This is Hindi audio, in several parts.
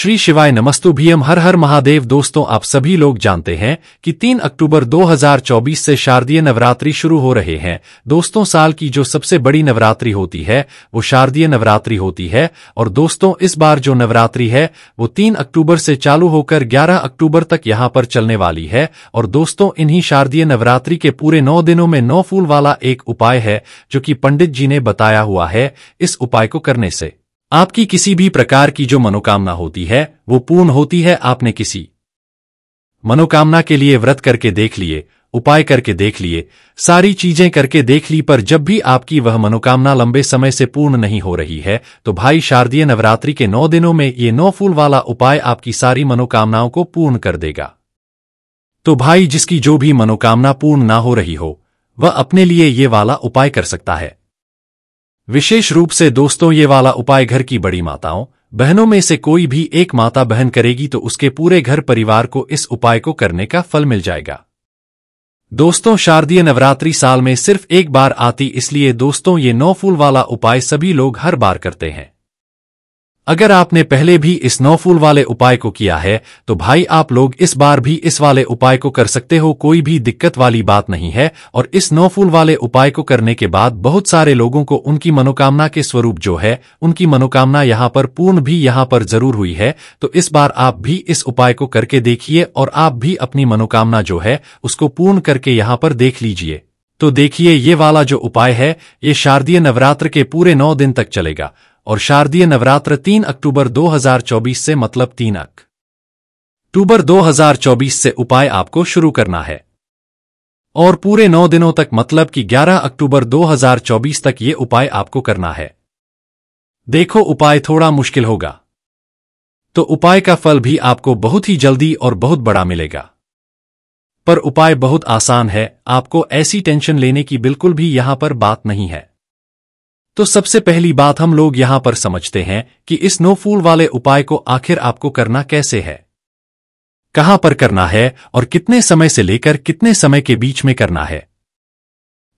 श्री शिवाय नमस्तुभ्यम। हर हर महादेव। दोस्तों, आप सभी लोग जानते हैं कि 3 अक्टूबर 2024 से शारदीय नवरात्रि शुरू हो रहे हैं। दोस्तों, साल की जो सबसे बड़ी नवरात्रि होती है वो शारदीय नवरात्रि होती है। और दोस्तों, इस बार जो नवरात्रि है वो 3 अक्टूबर से चालू होकर 11 अक्टूबर तक यहां पर चलने वाली है। और दोस्तों, इन्हीं शारदीय नवरात्रि के पूरे 9 दिनों में 9 फूल वाला एक उपाय है जो कि पंडित जी ने बताया हुआ है। इस उपाय को करने से आपकी किसी भी प्रकार की जो मनोकामना होती है वो पूर्ण होती है। आपने किसी मनोकामना के लिए व्रत करके देख लिए, उपाय करके देख लिए, सारी चीजें करके देख ली, पर जब भी आपकी वह मनोकामना लंबे समय से पूर्ण नहीं हो रही है तो भाई शारदीय नवरात्रि के 9 दिनों में ये 9 फूल वाला उपाय आपकी सारी मनोकामनाओं को पूर्ण कर देगा। तो भाई, जिसकी जो भी मनोकामना पूर्ण ना हो रही हो वह अपने लिए ये वाला उपाय कर सकता है। विशेष रूप से दोस्तों, ये वाला उपाय घर की बड़ी माताओं बहनों में से कोई भी एक माता बहन करेगी तो उसके पूरे घर परिवार को इस उपाय को करने का फल मिल जाएगा। दोस्तों, शारदीय नवरात्रि साल में सिर्फ एक बार आती, इसलिए दोस्तों ये 9 फूल वाला उपाय सभी लोग हर बार करते हैं। अगर आपने पहले भी इस 9 फूल वाले उपाय को किया है तो भाई आप लोग इस बार भी इस वाले उपाय को कर सकते हो। कोई भी दिक्कत वाली बात नहीं है। और इस 9 फूल वाले उपाय को करने के बाद बहुत सारे लोगों को उनकी मनोकामना के स्वरूप जो है उनकी मनोकामना यहां पर पूर्ण भी यहां पर जरूर हुई है। तो इस बार आप भी इस उपाय को करके देखिए और आप भी अपनी मनोकामना जो है उसको पूर्ण करके यहां पर देख लीजिए। तो देखिए, ये वाला जो उपाय है ये शारदीय नवरात्र के पूरे 9 दिन तक चलेगा। और शारदीय नवरात्र 3 अक्टूबर 2024 से मतलब 3 अक्टूबर 2024 से उपाय आपको शुरू करना है। और पूरे 9 दिनों तक मतलब कि 11 अक्टूबर 2024 तक ये उपाय आपको करना है। देखो, उपाय थोड़ा मुश्किल होगा तो उपाय का फल भी आपको बहुत ही जल्दी और बहुत बड़ा मिलेगा, पर उपाय बहुत आसान है। आपको ऐसी टेंशन लेने की बिल्कुल भी यहां पर बात नहीं है। तो सबसे पहली बात हम लोग यहां पर समझते हैं कि इस 9 फूल वाले उपाय को आखिर आपको करना कैसे है, कहां पर करना है और कितने समय से लेकर कितने समय के बीच में करना है।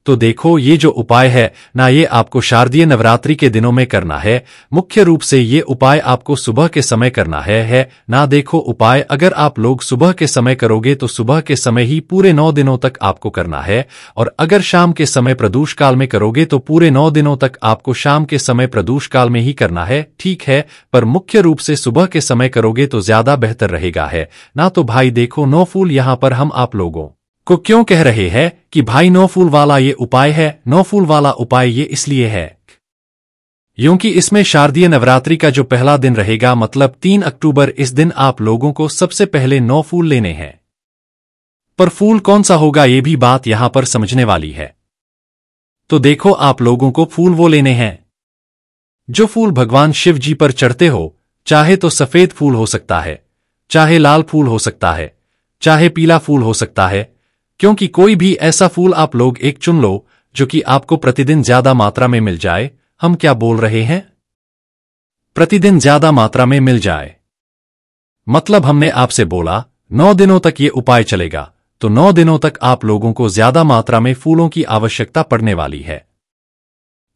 तो देखो, ये जो उपाय है ना, ये आपको शारदीय नवरात्रि के दिनों में करना है। मुख्य रूप से ये उपाय आपको सुबह के समय करना है ना। देखो, उपाय अगर आप लोग सुबह के समय करोगे तो सुबह के समय ही पूरे 9 दिनों तक आपको करना है। और अगर शाम के समय प्रदोष काल में करोगे तो पूरे 9 दिनों तक आपको शाम के समय प्रदोष काल में ही करना है, ठीक है। पर मुख्य रूप से सुबह के समय करोगे तो ज्यादा बेहतर रहेगा है ना। तो भाई देखो, 9 फूल यहां पर हम आप लोगों को क्यों कह रहे हैं कि भाई 9 फूल वाला ये उपाय है। 9 फूल वाला उपाय ये इसलिए है क्योंकि इसमें शारदीय नवरात्रि का जो पहला दिन रहेगा मतलब 3 अक्टूबर, इस दिन आप लोगों को सबसे पहले 9 फूल लेने हैं। पर फूल कौन सा होगा ये भी बात यहां पर समझने वाली है। तो देखो, आप लोगों को फूल वो लेने हैं जो फूल भगवान शिव जी पर चढ़ते हो। चाहे तो सफेद फूल हो सकता है, चाहे लाल फूल हो सकता है, चाहे पीला फूल हो सकता है। क्योंकि कोई भी ऐसा फूल आप लोग एक चुन लो जो कि आपको प्रतिदिन ज्यादा मात्रा में मिल जाए। हम क्या बोल रहे हैं? प्रतिदिन ज्यादा मात्रा में मिल जाए मतलब हमने आपसे बोला 9 दिनों तक ये उपाय चलेगा, तो 9 दिनों तक आप लोगों को ज्यादा मात्रा में फूलों की आवश्यकता पड़ने वाली है।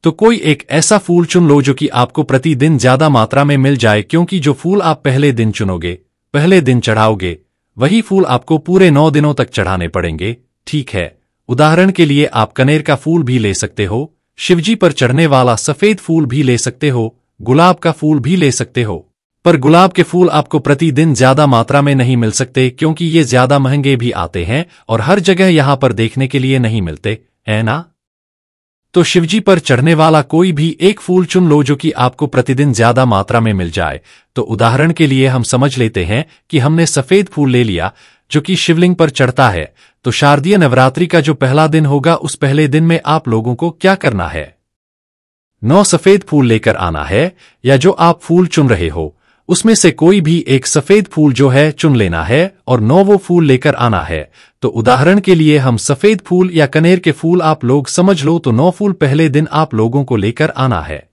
तो कोई एक ऐसा फूल चुन लो जो कि आपको प्रतिदिन ज्यादा मात्रा में मिल जाए। क्योंकि जो फूल आप पहले दिन चुनोगे, पहले दिन चढ़ाओगे, वही फूल आपको पूरे 9 दिनों तक चढ़ाने पड़ेंगे, ठीक है। उदाहरण के लिए आप कनेर का फूल भी ले सकते हो, शिवजी पर चढ़ने वाला सफेद फूल भी ले सकते हो, गुलाब का फूल भी ले सकते हो। पर गुलाब के फूल आपको प्रतिदिन ज्यादा मात्रा में नहीं मिल सकते क्योंकि ये ज्यादा महंगे भी आते हैं और हर जगह यहां पर देखने के लिए नहीं मिलते, है ना। तो शिवजी पर चढ़ने वाला कोई भी एक फूल चुन लो जो कि आपको प्रतिदिन ज्यादा मात्रा में मिल जाए। तो उदाहरण के लिए हम समझ लेते हैं कि हमने सफेद फूल ले लिया जो कि शिवलिंग पर चढ़ता है। तो शारदीय नवरात्रि का जो पहला दिन होगा उस पहले दिन में आप लोगों को क्या करना है? 9 सफेद फूल लेकर आना है, या जो आप फूल चुन रहे हो उसमें से कोई भी एक सफेद फूल जो है चुन लेना है और 9 वो फूल लेकर आना है। तो उदाहरण के लिए हम सफेद फूल या कनेर के फूल आप लोग समझ लो, तो 9 फूल पहले दिन आप लोगों को लेकर आना है।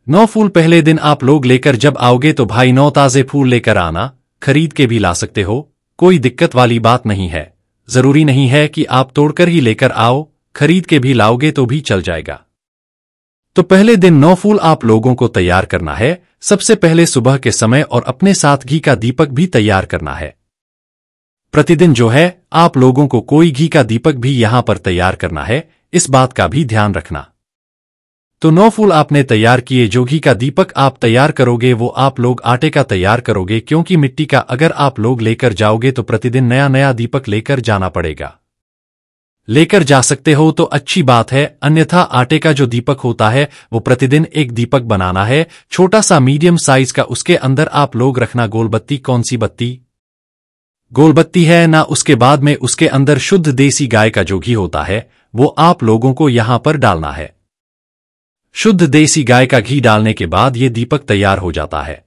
9 फूल पहले दिन आप लोग लेकर जब आओगे तो भाई 9 ताजे फूल लेकर आना। खरीद के भी ला सकते हो, कोई दिक्कत वाली बात नहीं है। जरूरी नहीं है कि आप तोड़कर ही लेकर आओ, खरीद के भी लाओगे तो भी चल जाएगा। तो पहले दिन 9 फूल आप लोगों को तैयार करना है। सबसे पहले सुबह के समय और अपने साथ घी का दीपक भी तैयार करना है। प्रतिदिन जो है आप लोगों को कोई घी का दीपक भी यहां पर तैयार करना है, इस बात का भी ध्यान रखना। तो 9 फूल आपने तैयार किए। जो घी का दीपक आप तैयार करोगे वो आप लोग आटे का तैयार करोगे, क्योंकि मिट्टी का अगर आप लोग लेकर जाओगे तो प्रतिदिन नया नया दीपक लेकर जाना पड़ेगा। लेकर जा सकते हो तो अच्छी बात है, अन्यथा आटे का जो दीपक होता है वो प्रतिदिन एक दीपक बनाना है, छोटा सा मीडियम साइज का। उसके अंदर आप लोग रखना गोलबत्ती। कौन सी बत्ती? गोलबत्ती है ना। उसके बाद में उसके अंदर शुद्ध देसी गाय का जो घी होता है वो आप लोगों को यहां पर डालना है। शुद्ध देसी गाय का घी डालने के बाद ये दीपक तैयार हो जाता है।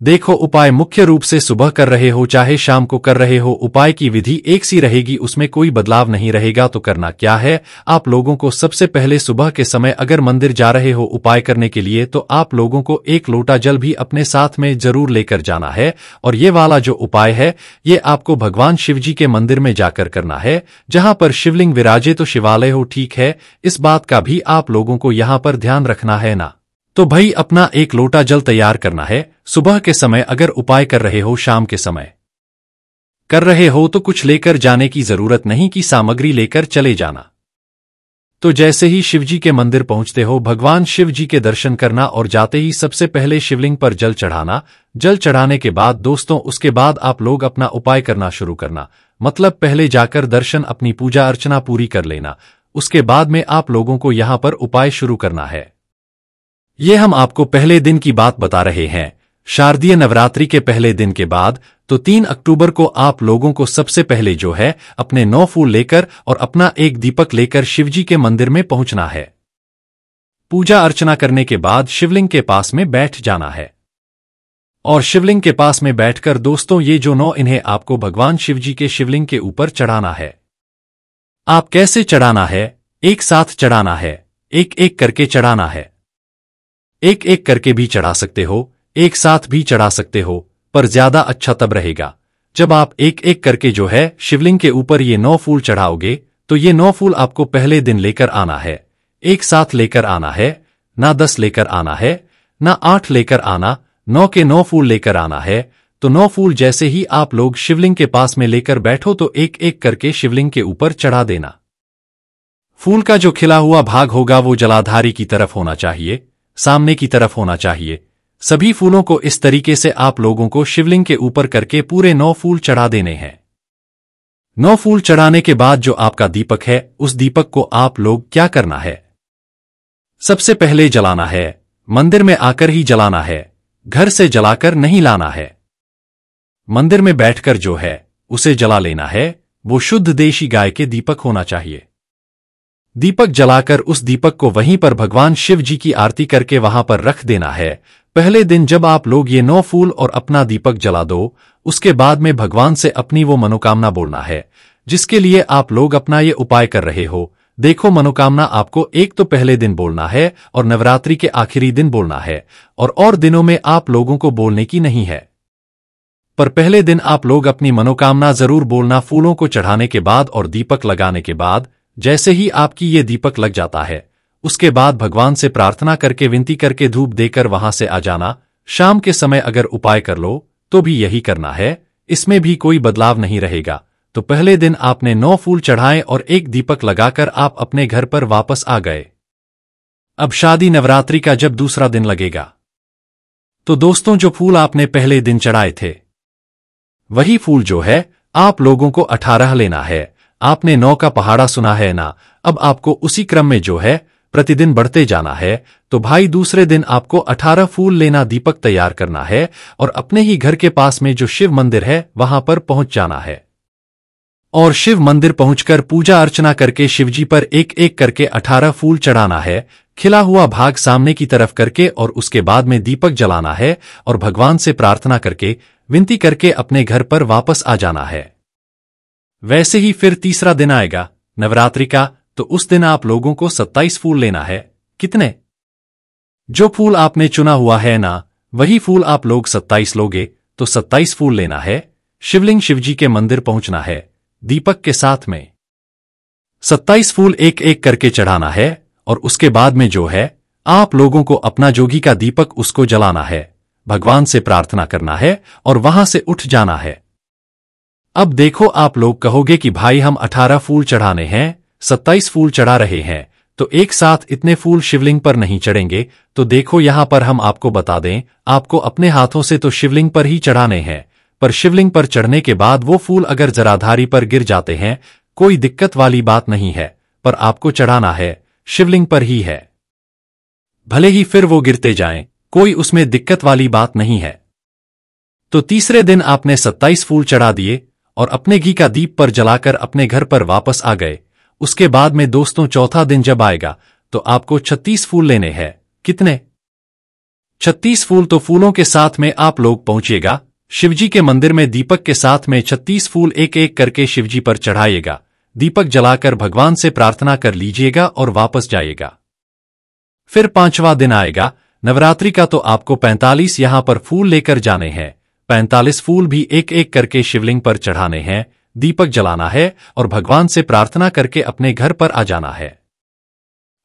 देखो, उपाय मुख्य रूप से सुबह कर रहे हो चाहे शाम को कर रहे हो, उपाय की विधि एक सी रहेगी, उसमें कोई बदलाव नहीं रहेगा। तो करना क्या है, आप लोगों को सबसे पहले सुबह के समय अगर मंदिर जा रहे हो उपाय करने के लिए तो आप लोगों को 1 लोटा जल भी अपने साथ में जरूर लेकर जाना है। और ये वाला जो उपाय है ये आपको भगवान शिवजी के मंदिर में जाकर करना है, जहां पर शिवलिंग विराजे तो शिवालय हो, ठीक है। इस बात का भी आप लोगों को यहां पर ध्यान रखना है ना। तो भाई अपना 1 लोटा जल तैयार करना है सुबह के समय। अगर उपाय कर रहे हो शाम के समय कर रहे हो तो कुछ लेकर जाने की जरूरत नहीं कि सामग्री लेकर चले जाना। तो जैसे ही शिवजी के मंदिर पहुंचते हो भगवान शिव जी के दर्शन करना और जाते ही सबसे पहले शिवलिंग पर जल चढ़ाना। जल चढ़ाने के बाद दोस्तों उसके बाद आप लोग अपना उपाय करना शुरू करना, मतलब पहले जाकर दर्शन अपनी पूजा अर्चना पूरी कर लेना। उसके बाद में आप लोगों को यहां पर उपाय शुरू करना है। ये हम आपको पहले दिन की बात बता रहे हैं, शारदीय नवरात्रि के पहले दिन के बाद। तो 3 अक्टूबर को आप लोगों को सबसे पहले जो है अपने 9 फूल लेकर और अपना 1 दीपक लेकर शिवजी के मंदिर में पहुंचना है। पूजा अर्चना करने के बाद शिवलिंग के पास में बैठ जाना है और शिवलिंग के पास में बैठकर दोस्तों ये जो 9 इन्हें आपको भगवान शिवजी के शिवलिंग के ऊपर चढ़ाना है। आप कैसे चढ़ाना है? एक साथ चढ़ाना है, एक एक करके चढ़ाना है। एक एक करके भी चढ़ा सकते हो, एक साथ भी चढ़ा सकते हो, पर ज्यादा अच्छा तब रहेगा जब आप एक एक करके जो है शिवलिंग के ऊपर ये 9 फूल चढ़ाओगे। तो ये 9 फूल आपको पहले दिन लेकर आना है, एक साथ लेकर आना है, ना 10 लेकर आना है, ना 8 लेकर आना, 9 के 9 फूल लेकर आना है। तो 9 फूल जैसे ही आप लोग शिवलिंग के पास में लेकर बैठो तो एक एक करके शिवलिंग के ऊपर चढ़ा देना। फूल का जो खिला हुआ भाग होगा वो जलाधारी की तरफ होना चाहिए, सामने की तरफ होना चाहिए। सभी फूलों को इस तरीके से आप लोगों को शिवलिंग के ऊपर करके पूरे 9 फूल चढ़ा देने हैं। 9 फूल चढ़ाने के बाद जो आपका दीपक है उस दीपक को आप लोग क्या करना है, सबसे पहले जलाना है। मंदिर में आकर ही जलाना है, घर से जलाकर नहीं लाना है। मंदिर में बैठकर जो है उसे जला लेना है। वो शुद्ध देशी गाय के दीपक होना चाहिए। दीपक जलाकर उस दीपक को वहीं पर भगवान शिव जी की आरती करके वहां पर रख देना है। पहले दिन जब आप लोग ये 9 फूल और अपना दीपक जला दो उसके बाद में भगवान से अपनी वो मनोकामना बोलना है जिसके लिए आप लोग अपना ये उपाय कर रहे हो। देखो, मनोकामना आपको एक तो पहले दिन बोलना है और नवरात्रि के आखिरी दिन बोलना है, और दिनों में आप लोगों को बोलने की नहीं है। पर पहले दिन आप लोग अपनी मनोकामना जरूर बोलना फूलों को चढ़ाने के बाद और दीपक लगाने के बाद। जैसे ही आपकी ये दीपक लग जाता है उसके बाद भगवान से प्रार्थना करके विनती करके धूप देकर वहां से आ जाना। शाम के समय अगर उपाय कर लो तो भी यही करना है, इसमें भी कोई बदलाव नहीं रहेगा। तो पहले दिन आपने 9 फूल चढ़ाए और 1 दीपक लगाकर आप अपने घर पर वापस आ गए। अब शादी नवरात्रि का जब दूसरा दिन लगेगा तो दोस्तों जो फूल आपने पहले दिन चढ़ाए थे वही फूल जो है आप लोगों को 18 लेना है। आपने 9 का पहाड़ा सुना है ना, अब आपको उसी क्रम में जो है प्रतिदिन बढ़ते जाना है। तो भाई दूसरे दिन आपको 18 फूल लेना, दीपक तैयार करना है और अपने ही घर के पास में जो शिव मंदिर है वहां पर पहुंच जाना है और शिव मंदिर पहुंचकर पूजा अर्चना करके शिवजी पर एक एक करके 18 फूल चढ़ाना है, खिला हुआ भाग सामने की तरफ करके, और उसके बाद में दीपक जलाना है और भगवान से प्रार्थना करके विनती करके अपने घर पर वापस आ जाना है। वैसे ही फिर तीसरा दिन आएगा नवरात्रि का, तो उस दिन आप लोगों को 27 फूल लेना है। कितने? जो फूल आपने चुना हुआ है ना वही फूल आप लोग 27 लोगे, तो 27 फूल लेना है। शिवलिंग शिवजी के मंदिर पहुंचना है दीपक के साथ में। 27 फूल एक एक करके चढ़ाना है और उसके बाद में जो है आप लोगों को अपना जोगी का दीपक उसको जलाना है, भगवान से प्रार्थना करना है और वहां से उठ जाना है। अब देखो, आप लोग कहोगे कि भाई हम 18 फूल चढ़ाने हैं, 27 फूल चढ़ा रहे हैं, तो एक साथ इतने फूल शिवलिंग पर नहीं चढ़ेंगे। तो देखो यहां पर हम आपको बता दें, आपको अपने हाथों से तो शिवलिंग पर ही चढ़ाने हैं, पर शिवलिंग पर चढ़ने के बाद वो फूल अगर जराधारी पर गिर जाते हैं, कोई दिक्कत वाली बात नहीं है, पर आपको चढ़ाना है शिवलिंग पर ही है। भले ही फिर वो गिरते जाएं, कोई उसमें दिक्कत वाली बात नहीं है। तो तीसरे दिन आपने 27 फूल चढ़ा दिए और अपने घी का दीप पर जलाकर अपने घर पर वापस आ गए। उसके बाद में दोस्तों चौथा दिन जब आएगा तो आपको 36 फूल लेने हैं। कितने? 36 फूल। तो फूलों के साथ में आप लोग पहुंचिएगा शिवजी के मंदिर में, दीपक के साथ में 36 फूल एक एक करके शिवजी पर चढ़ाइएगा। दीपक जलाकर भगवान से प्रार्थना कर लीजिएगा और वापस जाइएगा। फिर 5वां दिन आएगा नवरात्रि का, तो आपको 45 यहां पर फूल लेकर जाने हैं। 45 फूल भी एक एक करके शिवलिंग पर चढ़ाने हैं, दीपक जलाना है और भगवान से प्रार्थना करके अपने घर पर आ जाना है।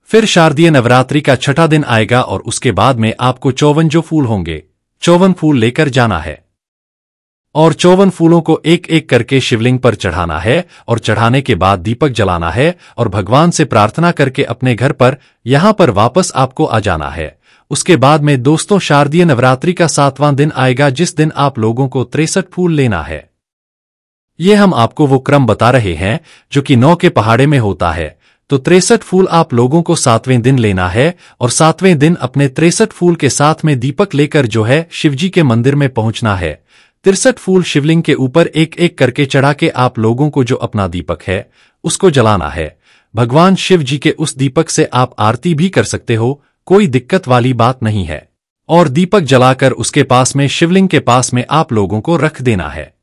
फिर शारदीय नवरात्रि का 6ठा दिन आएगा और उसके बाद में आपको 54 जो फूल होंगे, 54 फूल लेकर जाना है और 54 फूलों को एक एक करके शिवलिंग पर चढ़ाना है और चढ़ाने के बाद दीपक जलाना है और भगवान से प्रार्थना करके अपने घर पर यहां पर वापस आपको आ जाना है। उसके बाद में दोस्तों शारदीय नवरात्रि का 7वां दिन आएगा, जिस दिन आप लोगों को 63 फूल लेना है। ये हम आपको वो क्रम बता रहे हैं जो कि 9 के पहाड़े में होता है। तो 63 फूल आप लोगों को 7वें दिन लेना है और 7वें दिन अपने 63 फूल के साथ में दीपक लेकर जो है शिवजी के मंदिर में पहुंचना है। 63 फूल शिवलिंग के ऊपर एक एक करके चढ़ा के आप लोगों को जो अपना दीपक है उसको जलाना है। भगवान शिव जी के उस दीपक से आप आरती भी कर सकते हो, कोई दिक्कत वाली बात नहीं है। और दीपक जलाकर उसके पास में शिवलिंग के पास में आप लोगों को रख देना है।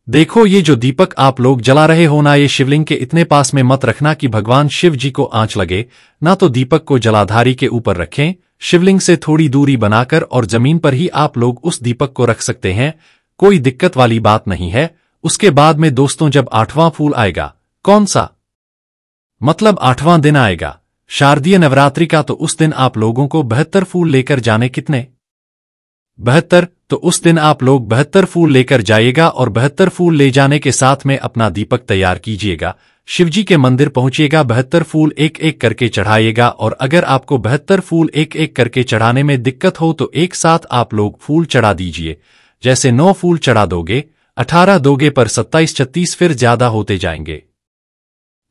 देखो ये जो दीपक आप लोग जला रहे हो ना, ये शिवलिंग के इतने पास में मत रखना कि भगवान शिव जी को आंच लगे ना, तो दीपक को जलाधारी के ऊपर रखें, शिवलिंग से थोड़ी दूरी बनाकर, और जमीन पर ही आप लोग उस दीपक को रख सकते हैं, कोई दिक्कत वाली बात नहीं है। उसके बाद में दोस्तों जब 8वां फूल आएगा, कौन सा मतलब 8वां दिन आएगा शारदीय नवरात्रि का, तो उस दिन आप लोगों को 72 फूल लेकर जाने। कितने? 72। तो उस दिन आप लोग 72 फूल लेकर जाइएगा और 72 फूल ले जाने के साथ में अपना दीपक तैयार कीजिएगा, शिवजी के मंदिर पहुंचिएगा, 72 फूल एक एक करके चढ़ाइएगा। और अगर आपको 72 फूल एक एक करके चढ़ाने में दिक्कत हो तो एक साथ आप लोग फूल चढ़ा दीजिए। जैसे 9 फूल चढ़ा दोगे, 18 दोगे, पर 27 36 फिर ज्यादा होते जाएंगे,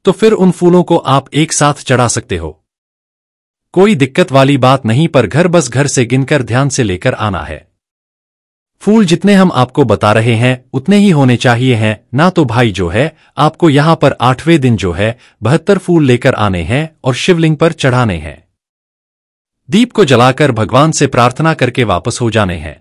तो फिर उन फूलों को आप एक साथ चढ़ा सकते हो, कोई दिक्कत वाली बात नहीं। पर घर से गिनकर ध्यान से लेकर आना है। फूल जितने हम आपको बता रहे हैं उतने ही होने चाहिए हैं ना, तो भाई जो है आपको यहां पर 8वें दिन जो है 72 फूल लेकर आने हैं और शिवलिंग पर चढ़ाने हैं। दीप को जलाकर भगवान से प्रार्थना करके वापस हो जाने हैं।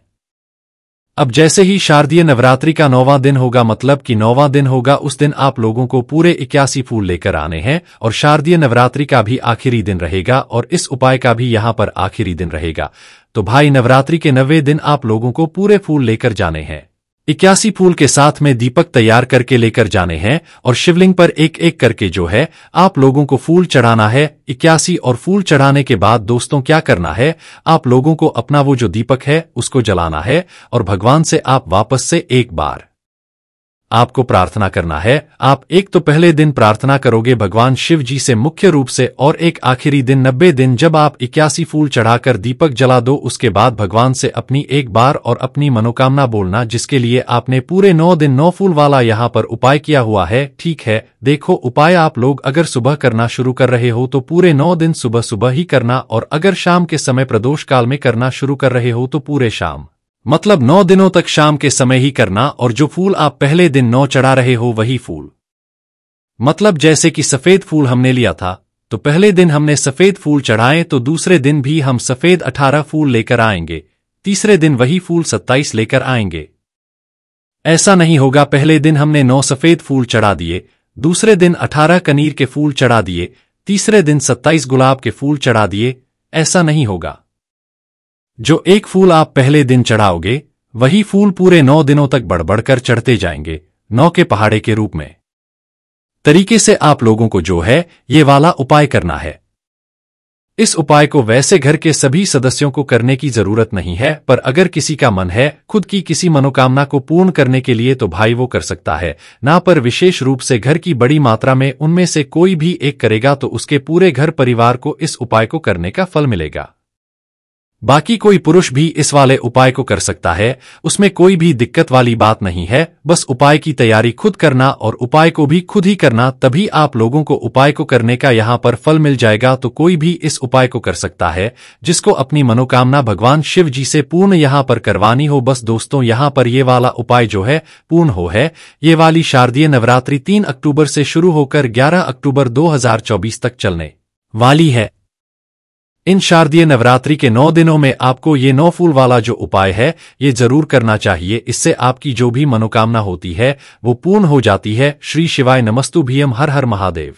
अब जैसे ही शारदीय नवरात्रि का 9वां दिन होगा, मतलब कि 9वां दिन होगा, उस दिन आप लोगों को पूरे 81 फूल लेकर आने हैं और शारदीय नवरात्रि का भी आखिरी दिन रहेगा और इस उपाय का भी यहां पर आखिरी दिन रहेगा। तो भाई नवरात्रि के 9वें दिन आप लोगों को पूरे फूल लेकर जाने हैं, 81 फूल के साथ में दीपक तैयार करके लेकर जाने हैं और शिवलिंग पर एक एक करके जो है आप लोगों को फूल चढ़ाना है 81। और फूल चढ़ाने के बाद दोस्तों क्या करना है, आप लोगों को अपना वो जो दीपक है उसको जलाना है और भगवान से आप वापस से एक बार आपको प्रार्थना करना है। आप एक तो पहले दिन प्रार्थना करोगे भगवान शिव जी से मुख्य रूप से, और एक आखिरी दिन 90 दिन जब आप 81 फूल चढ़ाकर दीपक जला दो, उसके बाद भगवान से अपनी एक बार और अपनी मनोकामना बोलना, जिसके लिए आपने पूरे 9 दिन 9 फूल वाला यहाँ पर उपाय किया हुआ है। ठीक है, देखो उपाय आप लोग अगर सुबह करना शुरू कर रहे हो तो पूरे 9 दिन सुबह सुबह ही करना, और अगर शाम के समय प्रदोष काल में करना शुरू कर रहे हो तो पूरे शाम, मतलब 9 दिनों तक शाम के समय ही करना। और जो फूल आप पहले दिन 9 चढ़ा रहे हो वही फूल, मतलब जैसे कि सफेद फूल हमने लिया था तो पहले दिन हमने सफेद फूल चढ़ाए, तो दूसरे दिन भी हम सफेद 18 फूल लेकर आएंगे, तीसरे दिन वही फूल 27 लेकर आएंगे। ऐसा नहीं होगा पहले दिन हमने 9 सफेद फूल चढ़ा दिए, दूसरे दिन 18 कनीर के फूल चढ़ा दिए, तीसरे दिन 27 गुलाब के फूल चढ़ा दिए, ऐसा नहीं होगा। जो एक फूल आप पहले दिन चढ़ाओगे वही फूल पूरे 9 दिनों तक बढ़-बढ़कर चढ़ते जाएंगे, 9 के पहाड़े के रूप में। तरीके से आप लोगों को जो है ये वाला उपाय करना है। इस उपाय को वैसे घर के सभी सदस्यों को करने की जरूरत नहीं है, पर अगर किसी का मन है खुद की किसी मनोकामना को पूर्ण करने के लिए तो भाई वो कर सकता है ना। पर विशेष रूप से घर की बड़ी मात्रा में उनमें से कोई भी एक करेगा तो उसके पूरे घर परिवार को इस उपाय को करने का फल मिलेगा। बाकी कोई पुरुष भी इस वाले उपाय को कर सकता है, उसमें कोई भी दिक्कत वाली बात नहीं है। बस उपाय की तैयारी खुद करना और उपाय को भी खुद ही करना, तभी आप लोगों को उपाय को करने का यहाँ पर फल मिल जाएगा। तो कोई भी इस उपाय को कर सकता है जिसको अपनी मनोकामना भगवान शिव जी से पूर्ण यहाँ पर करवानी हो। बस दोस्तों, यहाँ पर ये वाला उपाय जो है पूर्ण हो है, ये वाली शारदीय नवरात्रि 3 अक्टूबर से शुरू होकर 11 अक्टूबर 2024 तक चलने वाली है। इन शारदीय नवरात्रि के 9 दिनों में आपको ये 9 फूल वाला जो उपाय है ये जरूर करना चाहिए। इससे आपकी जो भी मनोकामना होती है वो पूर्ण हो जाती है। श्री शिवाय नमस्तुभ्यम। हर हर महादेव।